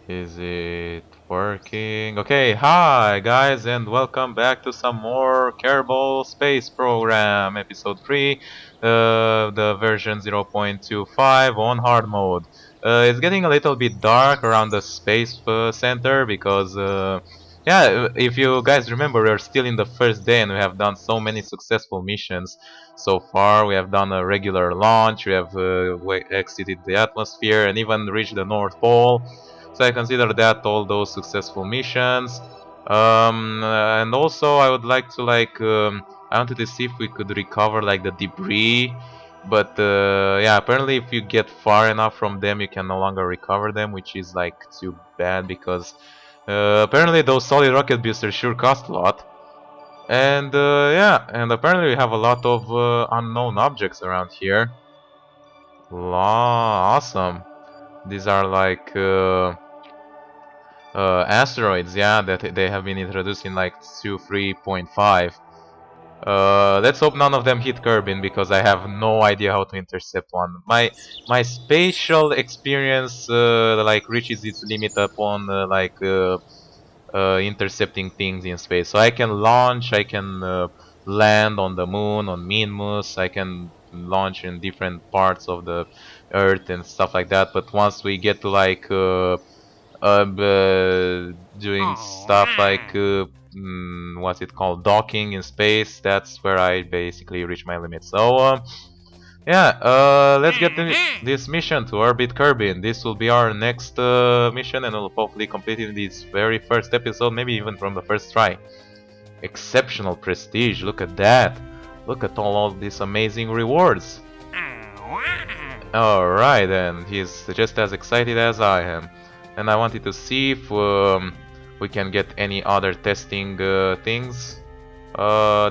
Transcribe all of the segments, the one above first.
Is it working? Okay, hi guys, and welcome back to some more Kerbal Space Program, episode 3, the version 0.25 on hard mode. It's getting a little bit dark around the space center because, yeah, if you guys remember, we're still in the first day and we have done so many successful missions so far. We have done a regular launch, we have exited the atmosphere and even reached the North Pole. So I consider that all those successful missions. And also I would like to I wanted to see if we could recover like the debris, but yeah, apparently if you get far enough from them you can no longer recover them, which is like too bad because apparently those solid rocket boosters sure cost a lot. And yeah, and apparently we have a lot of unknown objects around here. Awesome. These are like asteroids, yeah, that they have been introduced in like 2.3.5. Let's hope none of them hit Kerbin because I have no idea how to intercept one. My spatial experience like reaches its limit upon intercepting things in space. So I can launch, I can land on the moon, on Minmus, I can launch in different parts of the Earth and stuff like that. But once we get to doing stuff like what's it called, docking in space, that's where I basically reach my limit. So yeah, let's get this mission to orbit Kerbin. This will be our next mission, and we'll hopefully complete it in this very first episode, maybe even from the first try. Exceptional prestige, look at that. Look at all these amazing rewards. Alright then, he's just as excited as I am. And I wanted to see if we can get any other testing things.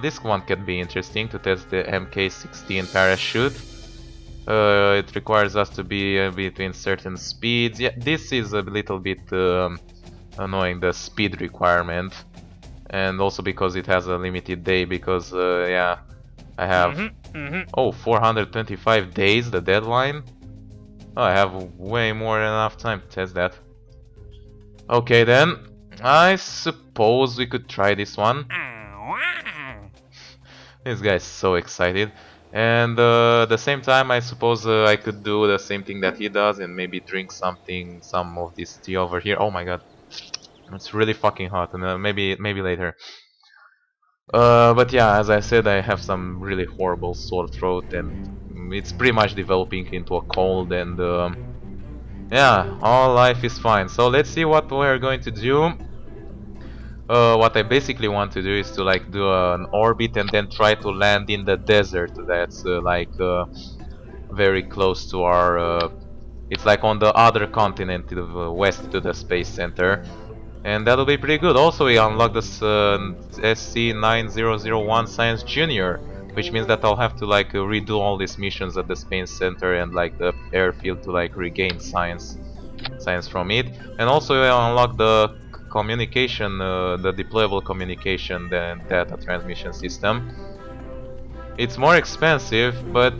This one could be interesting to test the MK16 parachute. It requires us to be between certain speeds. Yeah, this is a little bit annoying, the speed requirement. And also because it has a limited day, because yeah, I have 425 days, the deadline. Oh, I have way more than enough time to test that. Okay then, I suppose we could try this one. This guy's so excited. And at the same time, I suppose I could do the same thing that he does and maybe drink something, some of this tea over here. Oh my god, it's really fucking hot, and maybe later. But yeah, as I said, I have some really horrible sore throat, and it's pretty much developing into a cold, and yeah, all life is fine. So let's see what we're going to do. What I basically want to do is to like do an orbit and then try to land in the desert that's very close to our it's like on the other continent to the west to the space center, and that'll be pretty good. Also we unlock this SC9001 Science Junior, which means that I'll have to like redo all these missions at the space center and like the airfield to like regain science from it. And also we unlock the communication, the deployable communication data transmission system. It's more expensive, but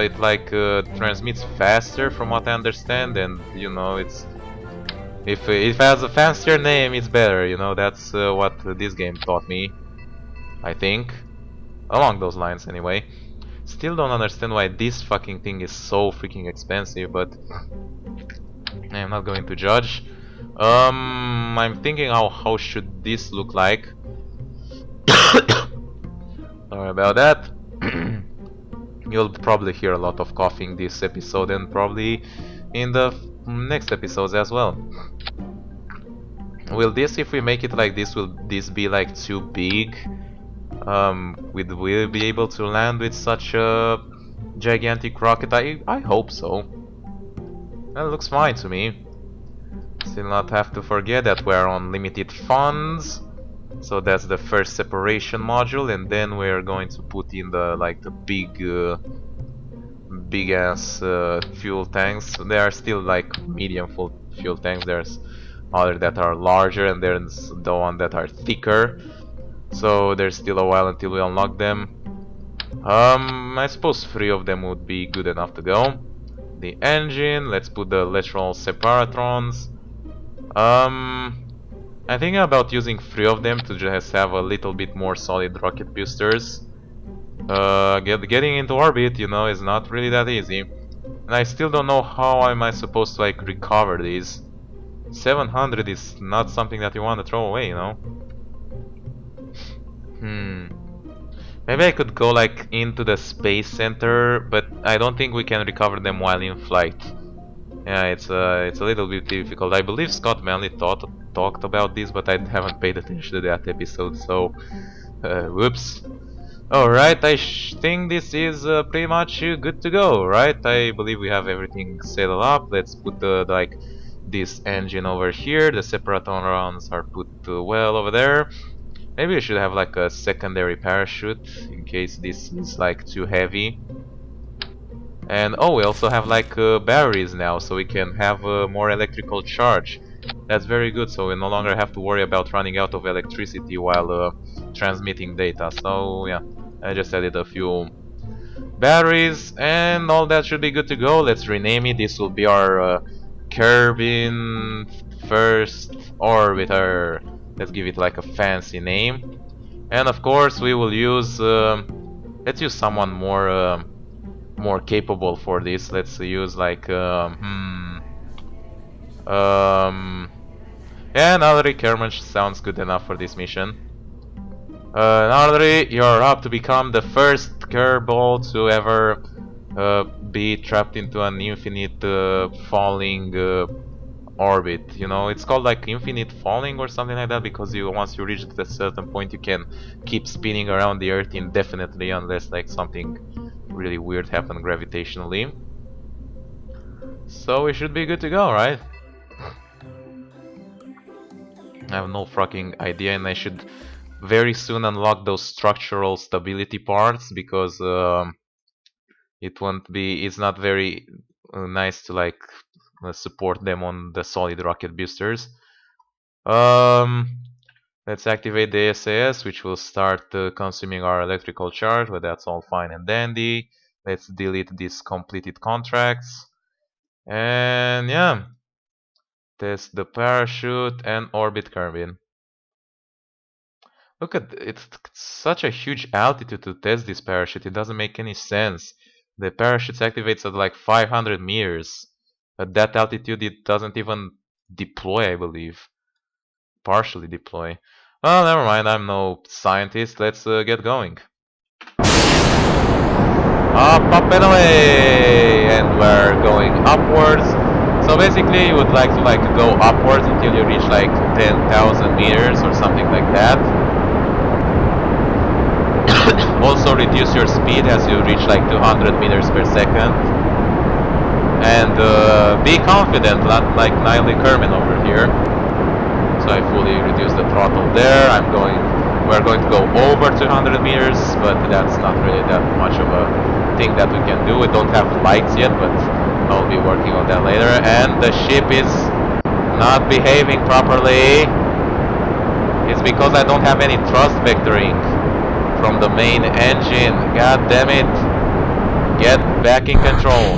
it like transmits faster from what I understand, and you know, it's if it has a fancier name, it's better. You know, that's what this game taught me, I think, along those lines anyway. Still don't understand why this fucking thing is so freaking expensive, but I'm not going to judge. I'm thinking how should this look like. Sorry about that. You'll probably hear a lot of coughing this episode and probably in the next episodes as well. Will this, if we make it like this, will this be like too big? Will we be able to land with such a gigantic rocket? I hope so. That looks fine to me. Still not have to forget that we're on limited funds. So that's the first separation module, and then we're going to put in the like the big ass fuel tanks. They are still like medium fuel tanks. There's other that are larger, and there's the one that are thicker. So there's still a while until we unlock them. I suppose 3 of them would be good enough to go. The engine, let's put the lateral separatrons. Um, I'm thinking about using 3 of them to just have a little bit more solid rocket boosters. Getting into orbit, you know, is not really that easy. And I still don't know how am I supposed to like recover these. 700 is not something that you want to throw away, you know? Hmm. Maybe I could go like into the space center, but I don't think we can recover them while in flight. Yeah, it's a little bit difficult. I believe Scott Manley talked about this, but I haven't paid attention to that episode, so whoops. Alright, I think this is pretty much good to go, right? I believe we have everything set up. Let's put like this engine over here. The separatrons are put well over there. Maybe we should have like a secondary parachute in case this is like too heavy. And oh, we also have like batteries now, so we can have more electrical charge. That's very good, so we no longer have to worry about running out of electricity while transmitting data. So yeah, I just added a few batteries and all that should be good to go. Let's rename it. This will be our Kerbin first orbiter. Let's give it like a fancy name. And of course we will use let's use someone more capable for this. Let's use like yeah, Nalri Kerman sounds good enough for this mission. Nalri, you're up to become the first Kerbal to ever be trapped into an infinite falling orbit. You know, it's called like infinite falling or something like that because you once you reach a certain point you can keep spinning around the Earth indefinitely unless like something really weird happened gravitationally. So we should be good to go, right? I have no fucking idea, and I should very soon unlock those structural stability parts because it won't be. It's not very nice to like support them on the solid rocket boosters. Um, let's activate the SAS, which will start consuming our electrical charge, but that's all fine and dandy. Let's delete these completed contracts, and yeah, test the parachute and orbit Kerbin. Look at it's such a huge altitude to test this parachute. It doesn't make any sense. The parachute activates at like 500 meters. At that altitude, it doesn't even deploy, I believe. Partially deploy. Well, never mind. I'm no scientist. Let's get going. Up and away, and we're going upwards. So basically, you would like to go upwards until you reach like 10,000 meters or something like that. Also reduce your speed as you reach like 200 meters per second. And be confident, not like Niley Kerman over here. So I fully reduce the throttle there. We're going to go over 200 meters, but that's not really that much of a thing that we can do. We don't have lights yet, but I'll be working on that later. And the ship is not behaving properly. It's because I don't have any thrust vectoring from the main engine. God damn it. Get back in control.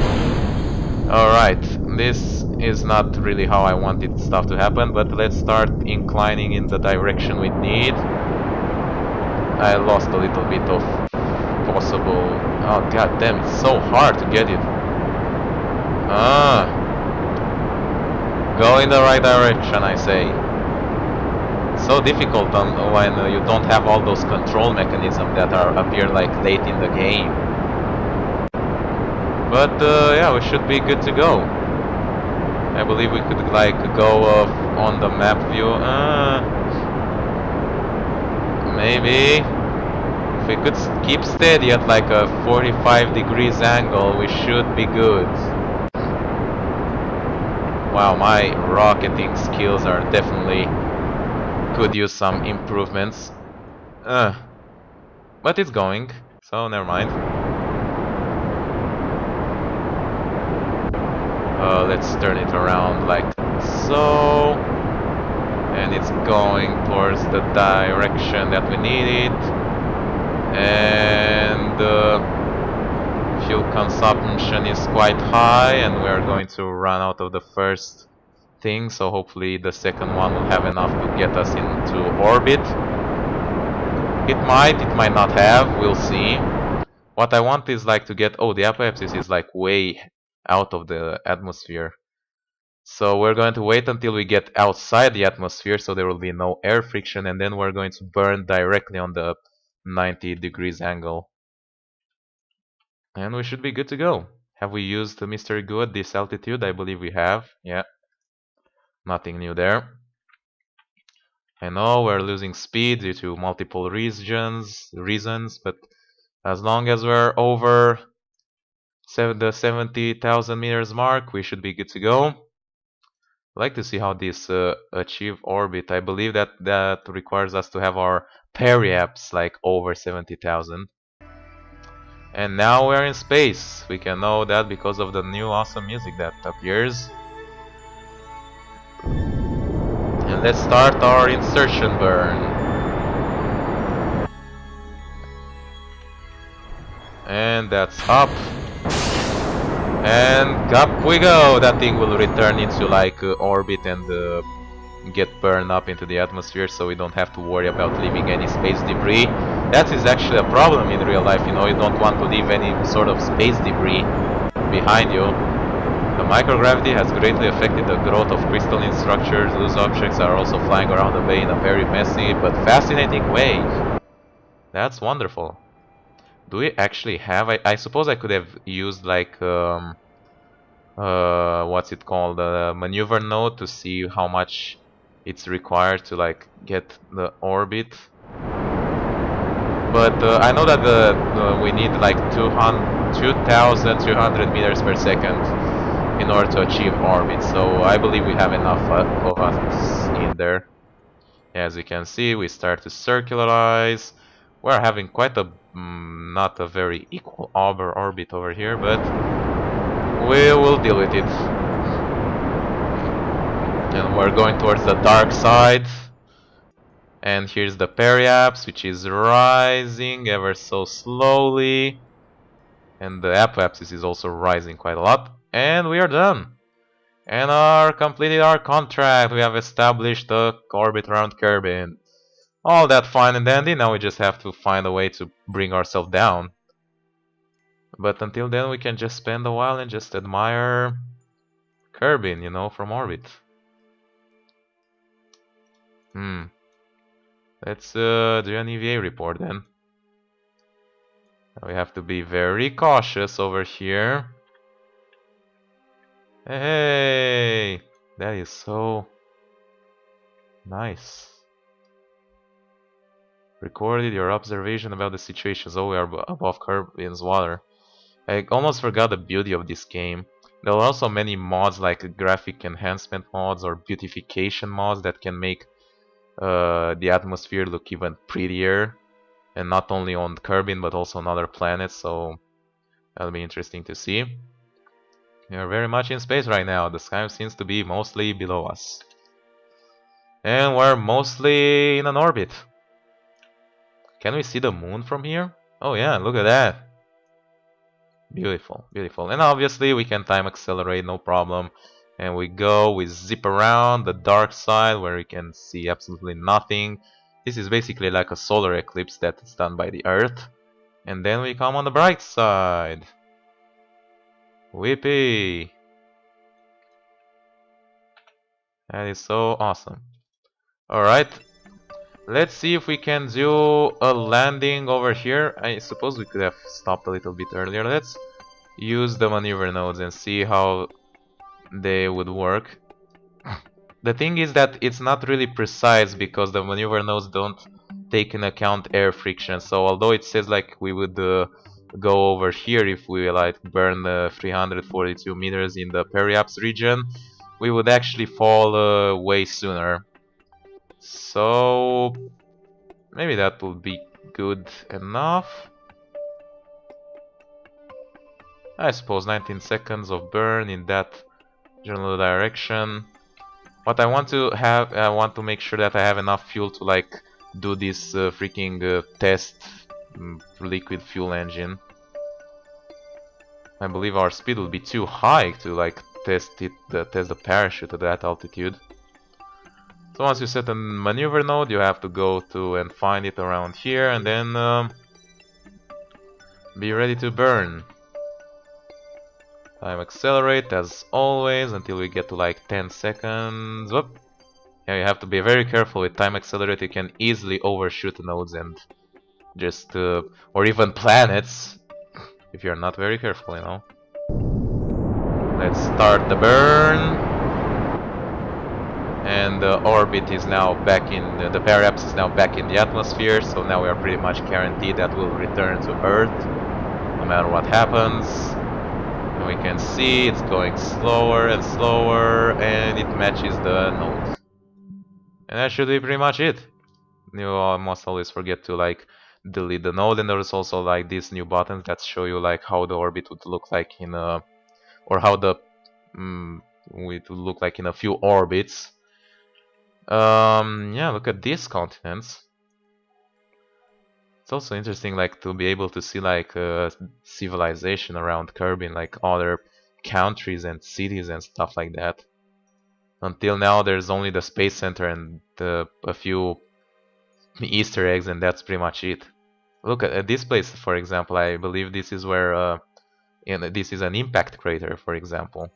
Alright, this is not really how I wanted stuff to happen, but let's start inclining in the direction we need. I lost a little bit of possible... Oh god damn, it's so hard to get it. Go in the right direction, I say. So difficult when you don't have all those control mechanisms that appear like late in the game. But yeah, we should be good to go. I believe we could like go on the map view. Maybe if we could keep steady at like a 45 degrees angle, we should be good. Wow, my rocketing skills are definitely could use some improvements. But it's going, so never mind. Let's turn it around like so. And it's going towards the direction that we need it. And fuel consumption is quite high, and we are going to run out of the first thing, so hopefully the second one will have enough to get us into orbit. It might not have, we'll see. What I want is like to get, oh, the apoapsis is like way out of the atmosphere. So we're going to wait until we get outside the atmosphere so there will be no air friction, and then we're going to burn directly on the 90 degrees angle. And we should be good to go. Have we used the Mystery Goo at this altitude? I believe we have. Yeah. Nothing new there. I know we're losing speed due to multiple reasons, but as long as we're over the 70,000 meters mark, we should be good to go. I'd like to see how this achieve orbit. I believe that requires us to have our periaps like over 70,000. And now we're in space. We can know that because of the new awesome music that appears. And let's start our insertion burn. And that's up. And up we go. That thing will return into like orbit and get burned up into the atmosphere, so we don't have to worry about leaving any space debris. That is actually a problem in real life, you know, you don't want to leave any sort of space debris behind you. The microgravity has greatly affected the growth of crystalline structures. Loose objects are also flying around the bay in a very messy but fascinating way. That's wonderful. Do we actually have... I suppose I could have used like... what's it called? A maneuver node to see how much it's required to like get the orbit. But I know that we need like 2,200 meters per second in order to achieve orbit, so I believe we have enough of us in there. As you can see, we start to circularize. We're having quite a not a very equal orbit over here, but we will deal with it. And we're going towards the dark side. And here's the periaps, which is rising ever so slowly. And the apoapsis is also rising quite a lot. And we are done. And completed our contract. We have established a orbit around Kerbin. All that fine and dandy. Now we just have to find a way to bring ourselves down. But until then, we can just spend a while and just admire Kerbin, you know, from orbit. Let's do an EVA report then. We have to be very cautious over here. Hey, that is so nice. Recorded your observation about the situation. So we are above Kerbin's water. I almost forgot the beauty of this game. There are also many mods like graphic enhancement mods or beautification mods that can make the atmosphere look even prettier, and not only on Kerbin but also on other planets, so that'll be interesting to see. We are very much in space right now. The sky seems to be mostly below us. And we're mostly in an orbit. Can we see the moon from here? Oh yeah, look at that. Beautiful, beautiful. And obviously we can time accelerate, no problem. And we zip around the dark side where we can see absolutely nothing. This is basically like a solar eclipse that is done by the Earth. And then we come on the bright side. Whippy! That is so awesome. Alright, let's see if we can do a landing over here. I suppose we could have stopped a little bit earlier. Let's use the maneuver nodes and see how they would work. The thing is that it's not really precise because the maneuver nodes don't take into account air friction. So although it says like we would go over here if we like burn 342 meters in the periaps region, we would actually fall way sooner. So maybe that will be good enough. I suppose 19 seconds of burn in that general direction. What I want to have, I want to make sure that I have enough fuel to like do this freaking test liquid fuel engine. I believe our speed will be too high to like test the parachute at that altitude. So once you set a maneuver node, you have to go to and find it around here, and then be ready to burn. Time accelerate as always until we get to like 10 seconds. Whoop. Yeah, you have to be very careful with time accelerate. You can easily overshoot nodes and just or even planets if you're not very careful, you know. Let's start the burn. And the orbit is now back in the Parallax is now back in the atmosphere, so now we are pretty much guaranteed that we'll return to Earth no matter what happens. And we can see it's going slower and slower, and it matches the node. And that should be pretty much it. You must always forget to like delete the node, and there's also like these new buttons that show you like how the orbit would look like in a, or how the it would look like in a few orbits. Yeah, look at these continents. It's also interesting, like, to be able to see like civilization around Kerbin, like other countries and cities and stuff like that. Until now, there's only the space center and a few Easter eggs, and that's pretty much it. Look at this place, for example. I believe this is where, this is an impact crater, for example.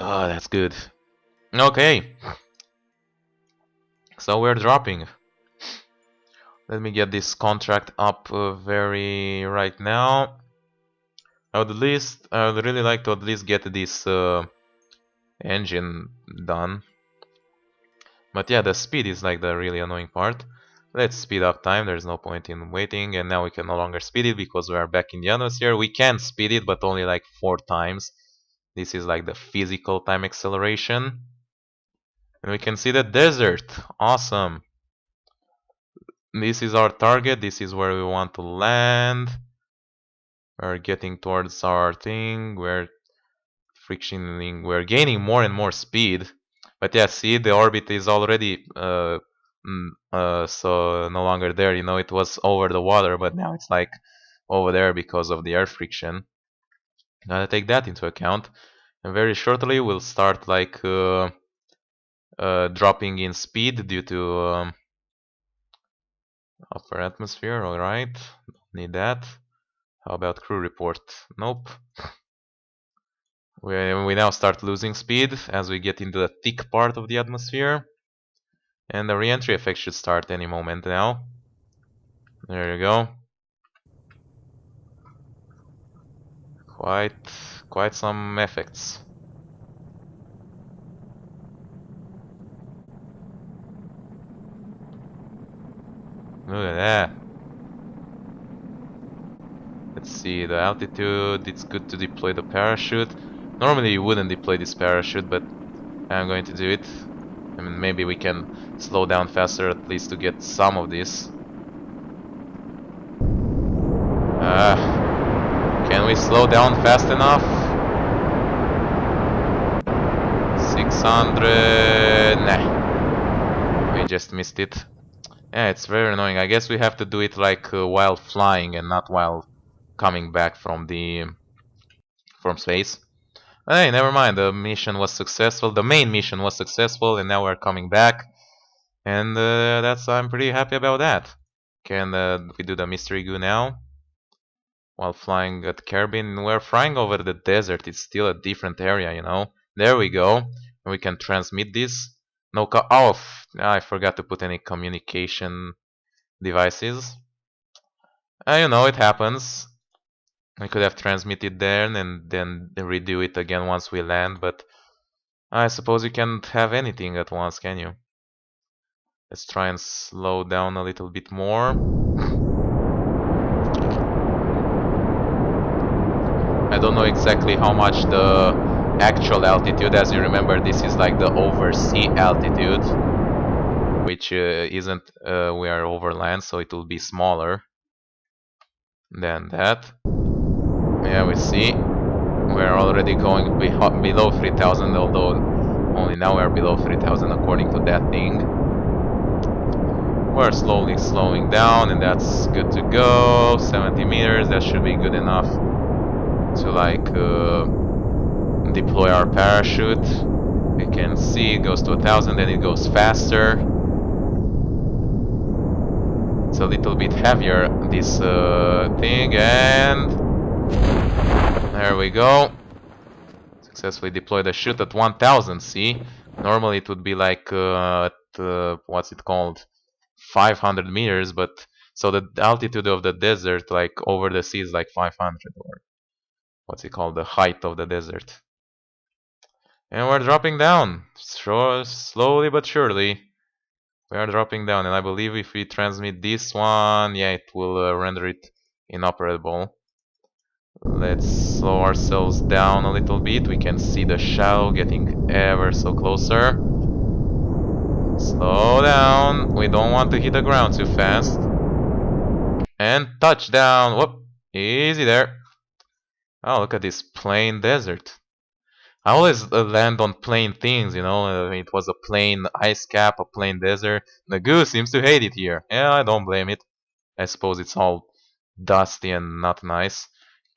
Oh, that's good. Okay. So we're dropping. Let me get this contract up very right now. I would really like to at least get this engine done. But yeah, the speed is like the really annoying part. Let's speed up time, there's no point in waiting, and now we can no longer speed it because we are back in the atmosphere. We can speed it, but only like 4 times. This is like the physical time acceleration. And we can see the desert. Awesome. This is our target, this is where we want to land. We're getting towards our thing, we're gaining more and more speed. But yeah, see, the orbit is already so no longer there, you know, it was over the water, but now it's like over there because of the air friction. Gotta take that into account. And very shortly we'll start like dropping in speed due to upper atmosphere. Alright, don't need that. How about crew report? Nope. We now start losing speed as we get into the thick part of the atmosphere. And the re-entry effect should start any moment now. There you go. Quite some effects. Look at that. Let's see the altitude. It's good to deploy the parachute. Normally you wouldn't deploy this parachute, but I'm going to do it. I mean, maybe we can slow down faster at least to get some of this. Can we slow down fast enough? 600. Nah. We just missed it. Yeah, it's very annoying. I guess we have to do it like while flying and not while coming back from space. Hey, never mind. The mission was successful. The main mission was successful, and now we're coming back. And I'm pretty happy about that. Can we do the mystery goo now? While flying at Kerbin, we're flying over the desert. It's still a different area, you know. There we go. And we can transmit this. No, oh, I forgot to put any communication devices. You know, it happens. I could have transmitted there and then redo it again once we land, but I suppose you can't have anything at once, can you? Let's try and slow down a little bit more. I don't know exactly how much the actual altitude, as you remember, this is like the oversea altitude, which isn't, we are over land, so it will be smaller than that. Yeah, we see we're already going below 3000, although only now we're below 3000 according to that thing. We're slowly slowing down, and that's good to go. 70 meters, that should be good enough to like deploy our parachute. We can see it goes to 1,000, then it goes faster. It's a little bit heavier, this thing, and there we go. Successfully deployed a chute at 1,000. See, normally it would be like at what's it called, 500 meters, but so the altitude of the desert, like over the sea, is like 500, or what's it called, the height of the desert. And we're dropping down, slowly but surely. We are dropping down, and I believe if we transmit this one, yeah, it will render it inoperable. Let's slow ourselves down a little bit. We can see the shadow getting ever so closer. Slow down. We don't want to hit the ground too fast. And touchdown. Whoop. Easy there. Oh, look at this plain desert. I always land on plain things, you know. It was a plain ice cap, a plain desert. The goose seems to hate it here. Yeah, I don't blame it. I suppose it's all dusty and not nice.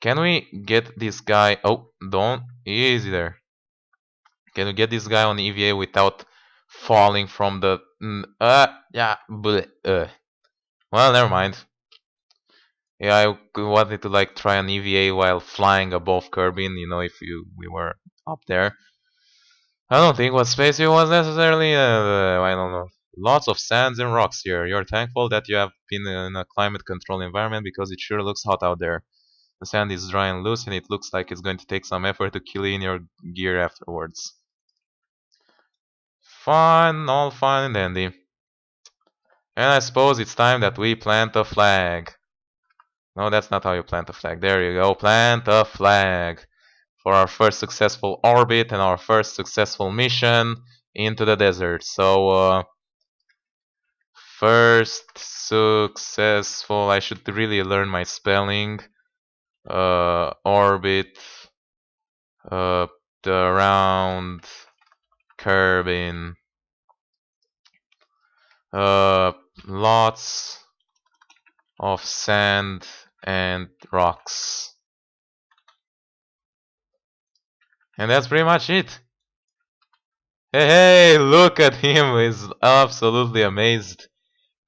Can we get this guy? Oh, don't. Easy there. Can we get this guy on EVA without falling from the... yeah. Well, never mind. Yeah, I wanted to like try an EVA while flying above Kerbin, you know, if we were up there. I don't think what space was necessarily, I don't know. Lots of sands and rocks here. You're thankful that you have been in a climate controlled environment because it sure looks hot out there. The sand is dry and loose, and it looks like it's going to take some effort to kill in your gear afterwards. Fine, all fine and dandy. And I suppose it's time that we plant a flag. No, that's not how you plant a flag. There you go, plant a flag for our first successful orbit and our first successful mission into the desert. So, first successful, I should really learn my spelling. Orbit around Kerbin. Lots of sand and rocks. And that's pretty much it. Hey, look at him. He's absolutely amazed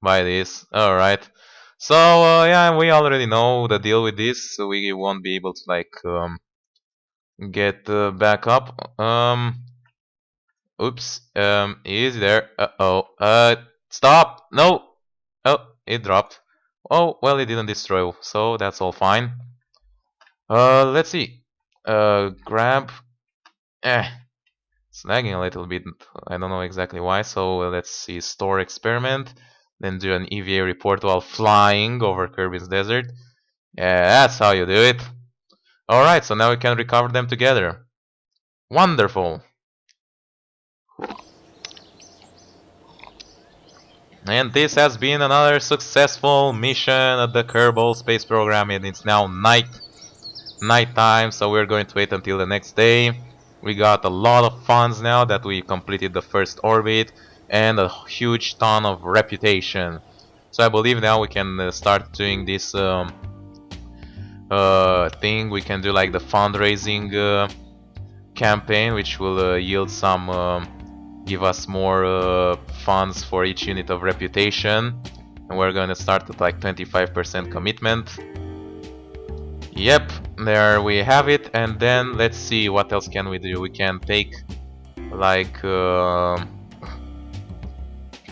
by this. Alright. So, yeah, we already know the deal with this. So we won't be able to, like, get back up. Oops. Easy there. Uh-oh. Stop. No. Oh, it dropped. Oh, well, it didn't destroy, so that's all fine. Let's see. Grab. It's lagging a little bit. I don't know exactly why. So let's see. Store experiment. Then do an EVA report while flying over Kerbin's desert. Yeah, that's how you do it. Alright, so now we can recover them together. Wonderful. And this has been another successful mission at the Kerbal space program, and it's now nighttime, so we're going to wait until the next day. We got a lot of funds now that we completed the first orbit, and a huge ton of reputation. So I believe now we can start doing this thing. We can do like the fundraising campaign, which will yield some, give us more funds for each unit of reputation. And we're going to start at like 25% commitment. Yep, there we have it. And then let's see what else can we do. We can take like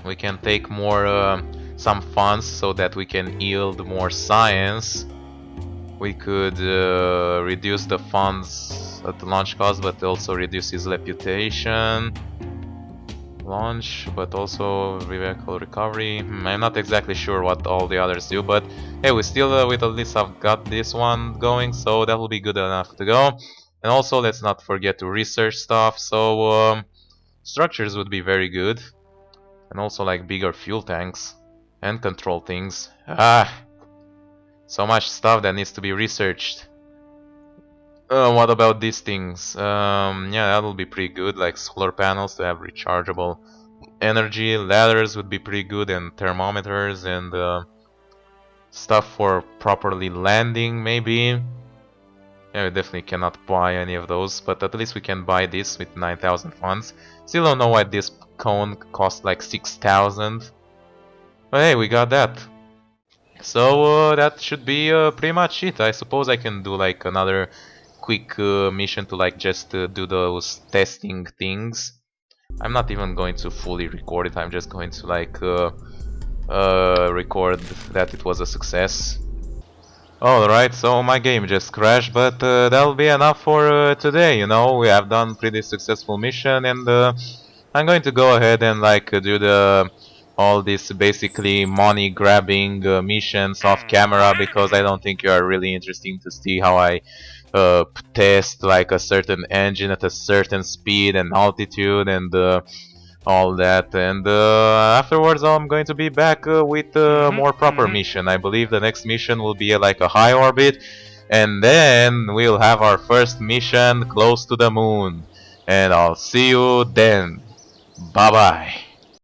we can take more some funds so that we can yield more science. We could reduce the funds at the launch cost, but also reduce his reputation. Launch, but also vehicle recovery. I'm not exactly sure what all the others do, but hey, we still with at least I've got this one going, so that will be good enough to go. And also, let's not forget to research stuff. So structures would be very good, and also like bigger fuel tanks and control things. So much stuff that needs to be researched. What about these things? Yeah, that'll be pretty good, like solar panels to have rechargeable energy ladders would be pretty good, and thermometers, and stuff for properly landing, maybe. Yeah, we definitely cannot buy any of those, but at least we can buy this with 9,000 funds. Still don't know why this cone cost like 6,000. But hey, we got that. So that should be pretty much it. I suppose I can do like another quick mission to like just do those testing things. I'm not even going to fully record it. I'm just going to like record that it was a success. Alright, so my game just crashed, but that'll be enough for today, you know. We have done pretty successful mission, and I'm going to go ahead and like do the all this basically money grabbing missions off camera, because I don't think you are really interesting to see how I test like a certain engine at a certain speed and altitude and all that. And afterwards I'm going to be back with a more proper mission. I believe the next mission will be like a high orbit, and then we'll have our first mission close to the moon. And I'll see you then. Bye bye.